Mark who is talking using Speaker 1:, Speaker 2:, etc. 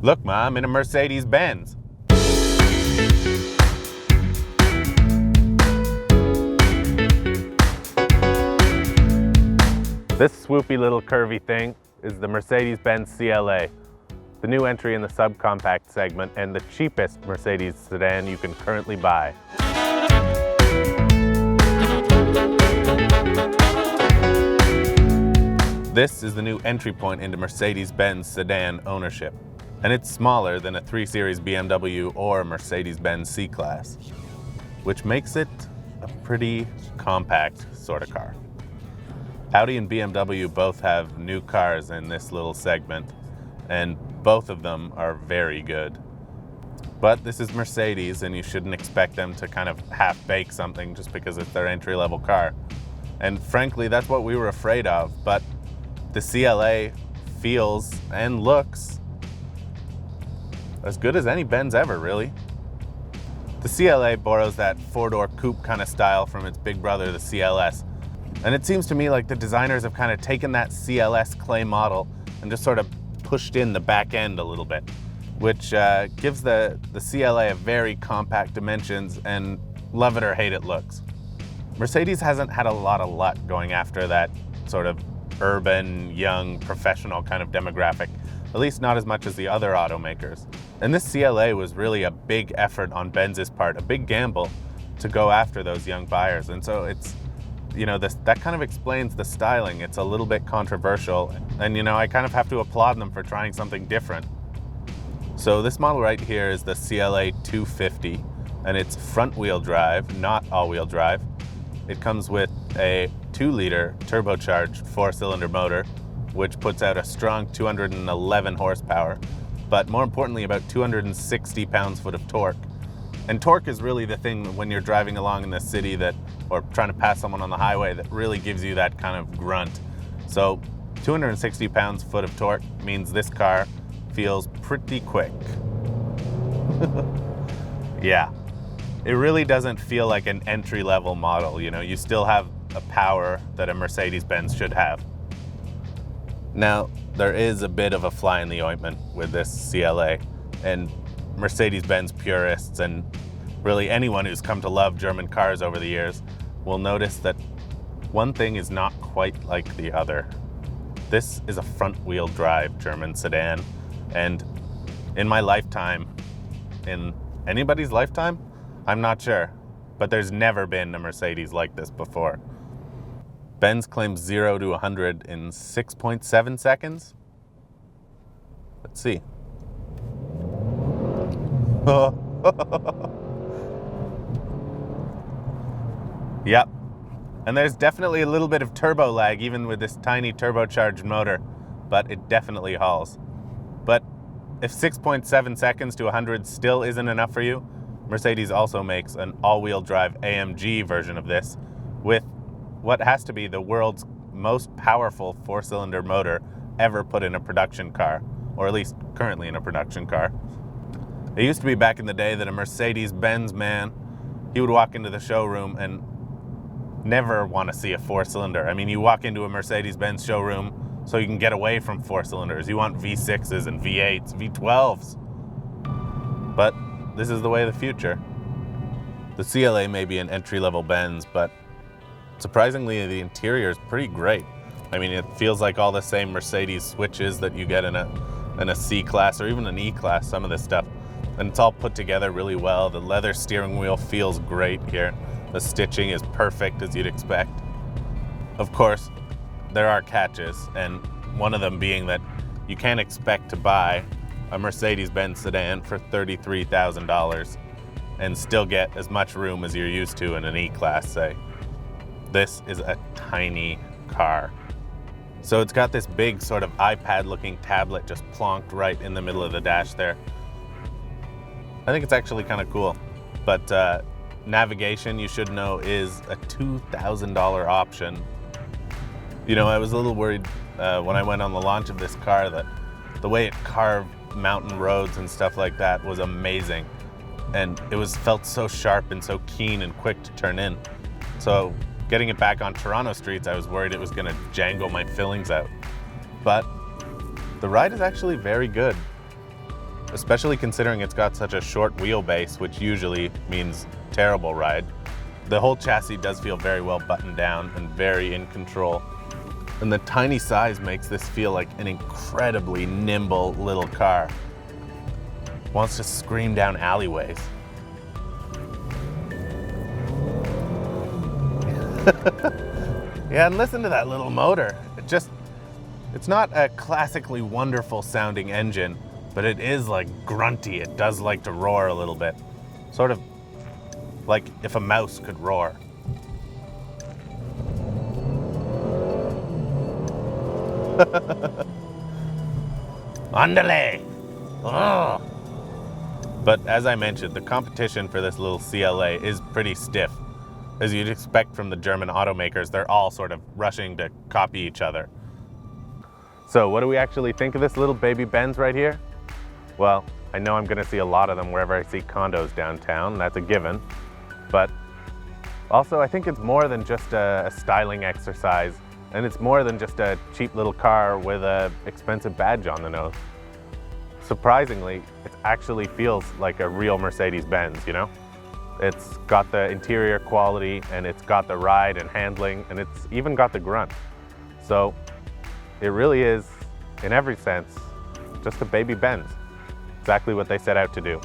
Speaker 1: Look, Ma, I'm in a Mercedes-Benz. This swoopy little curvy thing is the Mercedes-Benz CLA, the new entry in the subcompact segment and the cheapest Mercedes sedan you can currently buy. This is the new entry point into Mercedes-Benz sedan ownership, and it's smaller than a 3 Series BMW or Mercedes-Benz C-Class, which makes it a pretty compact sort of car. Audi and BMW both have new cars in this little segment, and both of them are very good. But this is Mercedes, and you shouldn't expect them to kind of half-bake something just because it's their entry-level car. And frankly, that's what we were afraid of, but the CLA feels and looks as good as any Benz ever, really. The CLA borrows that four-door coupe kind of style from its big brother, the CLS. And it seems to me like the designers have kind of taken that CLS clay model and just sort of pushed in the back end a little bit, which gives the CLA a very compact dimensions and love it or hate it looks. Mercedes hasn't had a lot of luck going after that sort of urban, young, professional kind of demographic, at least not as much as the other automakers. And this CLA was really a big effort on Benz's part, a big gamble to go after those young buyers. And so it's, you know, that kind of explains the styling. It's a little bit controversial, and you know, I kind of have to applaud them for trying something different. So this model right here is the CLA 250, and it's front-wheel drive, not all-wheel drive. It comes with a 2-liter turbocharged 4-cylinder motor, which puts out a strong 211 horsepower, but more importantly, about 260 pounds-foot of torque. And torque is really the thing when you're driving along in the city or trying to pass someone on the highway that really gives you that kind of grunt. So 260 pounds-foot of torque means this car feels pretty quick. Yeah, it really doesn't feel like an entry-level model. You know, you still have a power that a Mercedes-Benz should have. Now, there is a bit of a fly in the ointment with this CLA, and Mercedes-Benz purists and really anyone who's come to love German cars over the years will notice that one thing is not quite like the other. This is a front-wheel drive German sedan, and in my lifetime, in anybody's lifetime, I'm not sure, but there's never been a Mercedes like this before. Benz claims 0 to 100 in 6.7 seconds. Let's see. Yep. And there's definitely a little bit of turbo lag even with this tiny turbocharged motor, but it definitely hauls. But if 6.7 seconds to 100 still isn't enough for you, Mercedes also makes an all-wheel drive AMG version of this with what has to be the world's most powerful 4-cylinder motor ever put in a production car, or at least currently in a production car. It used to be back in the day that a Mercedes-Benz man, he would walk into the showroom and never want to see a 4-cylinder. I mean, you walk into a Mercedes-Benz showroom so you can get away from 4-cylinders. You want V6s and V8s, V12s. But this is the way of the future. The CLA may be an entry-level Benz, but surprisingly, the interior is pretty great. I mean, it feels like all the same Mercedes switches that you get in a C-Class or even an E-Class, some of this stuff. And it's all put together really well. The leather steering wheel feels great here. The stitching is perfect, as you'd expect. Of course, there are catches, and one of them being that you can't expect to buy a Mercedes-Benz sedan for $33,000 and still get as much room as you're used to in an E-Class, say. This is a tiny car. So it's got this big sort of iPad-looking tablet just plonked right in the middle of the dash there. I think it's actually kind of cool. But navigation, you should know, is a $2,000 option. You know, I was a little worried when I went on the launch of this car that the way it carved mountain roads and stuff like that was amazing. And it felt so sharp and so keen and quick to turn in. So getting it back on Toronto streets, I was worried it was going to jangle my fillings out. But the ride is actually very good. especially considering it's got such a short wheelbase, which usually means terrible ride. The whole chassis does feel very well buttoned down and very in control. And the tiny size makes this feel like an incredibly nimble little car. Wants to scream down alleyways. Yeah, and listen to that little motor. It's not a classically wonderful sounding engine, but it is like grunty. It does like to roar a little bit. Sort of like if a mouse could roar. Andale! Oh. But as I mentioned, the competition for this little CLA is pretty stiff. As you'd expect from the German automakers, they're all sort of rushing to copy each other. So what do we actually think of this little baby Benz right here? Well, I know I'm gonna see a lot of them wherever I see condos downtown, that's a given. But also I think it's more than just a styling exercise, and it's more than just a cheap little car with an expensive badge on the nose. Surprisingly, it actually feels like a real Mercedes-Benz, you know? It's got the interior quality, and it's got the ride and handling, and it's even got the grunt. So it really is, in every sense, just a baby Benz. Exactly what they set out to do.